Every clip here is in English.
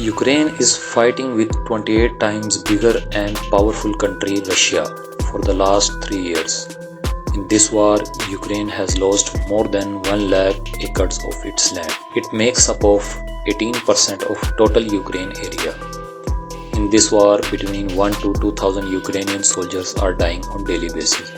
Ukraine is fighting with 28 times bigger and powerful country Russia for the last 3 years. In this war, Ukraine has lost more than 1 lakh acres of its land. It makes up of 18% of total Ukraine area. In this war, between 1 to 2,000 Ukrainian soldiers are dying on daily basis.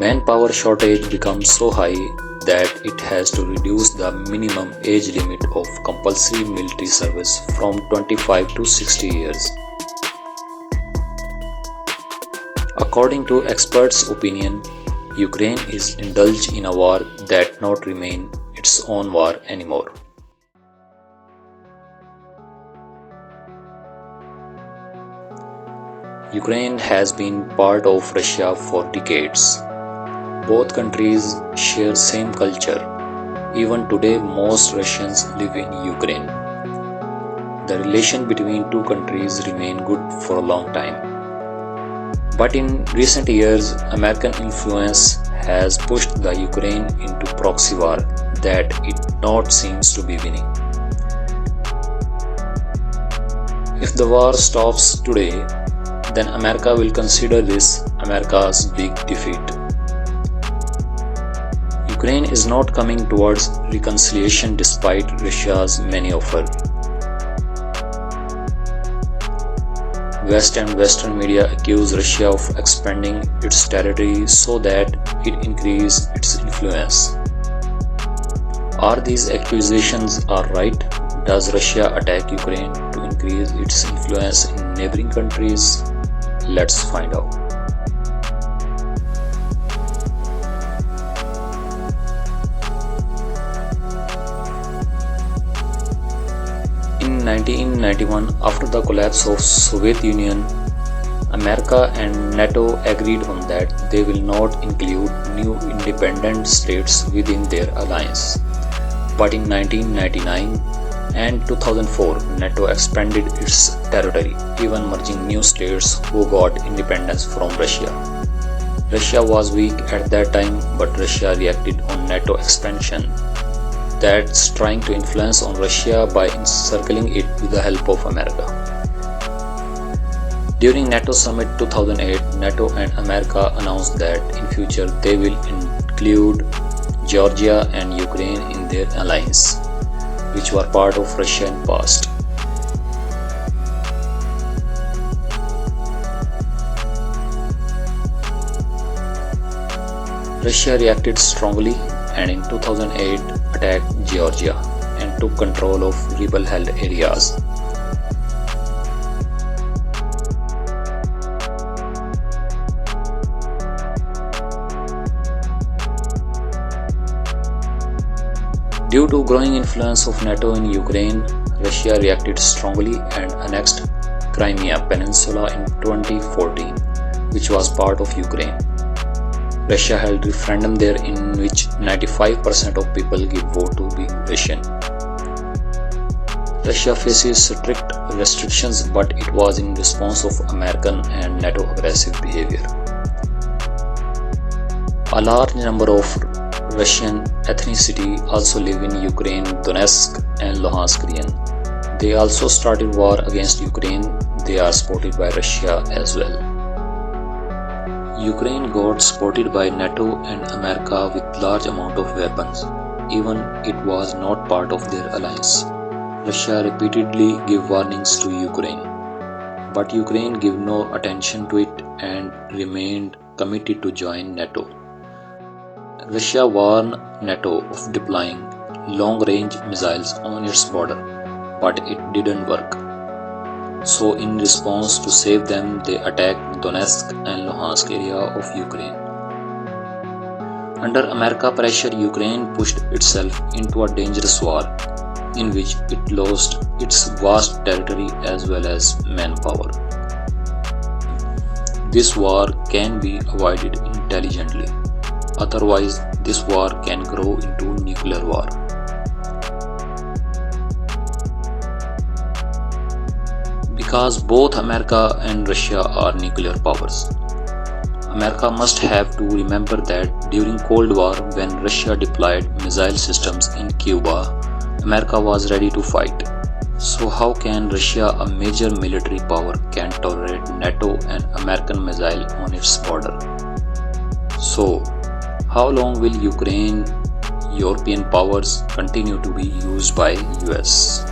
Manpower shortage becomes so high that it has to reduce the minimum age limit of compulsory military service from 25 to 60 years. According to experts' opinion, Ukraine is indulged in a war that not remain its own war anymore. Ukraine has been part of Russia for decades. Both countries share same culture. Even today, most Russians live in Ukraine. The relation between two countries remain good for a long time. But in recent years, American influence has pushed the Ukraine into proxy war that it not seems to be winning. If the war stops today, then America will consider this America's big defeat. Ukraine is not coming towards reconciliation despite Russia's many offers. West and Western media accuse Russia of expanding its territory so that it increase its influence. Are these accusations are right? Does Russia attack Ukraine to increase its influence in neighboring countries? Let's find out. In 1991, after the collapse of Soviet Union, America and NATO agreed on that they will not include new independent states within their alliance. But in 1999 and 2004, NATO expanded its territory, even merging new states who got independence from Russia. Russia was weak at that time, but Russia reacted on NATO expansion. That's trying to influence on Russia by encircling it with the help of America. During NATO Summit 2008, NATO and America announced that in future they will include Georgia and Ukraine in their alliance, which were part of Russia in past. Russia reacted strongly and in 2008 attacked Georgia and took control of rebel-held areas. Due to growing influence of NATO in Ukraine, Russia reacted strongly and annexed Crimea Peninsula in 2014, which was part of Ukraine. Russia held referendum there in which 95% of people give vote to be Russian. Russia faces strict restrictions, but it was in response of American and NATO aggressive behavior. A large number of Russian ethnicity also live in Ukraine, Donetsk and Luhansk region. They also started war against Ukraine. They are supported by Russia as well. Ukraine got supported by NATO and America with large amount of weapons, even it was not part of their alliance. Russia repeatedly gave warnings to Ukraine, but Ukraine gave no attention to it and remained committed to join NATO. Russia warned NATO of deploying long-range missiles on its border, but it didn't work. So in response to save them, they attacked Donetsk and Luhansk area of Ukraine. Under America pressure, Ukraine pushed itself into a dangerous war in which it lost its vast territory as well as manpower. This war can be avoided intelligently, otherwise this war can grow into nuclear war. Because both America and Russia are nuclear powers. America must have to remember that during Cold War when Russia deployed missile systems in Cuba, America was ready to fight. So how can Russia, a major military power, can tolerate NATO and American missile on its border? So how long will Ukraine, European powers continue to be used by US?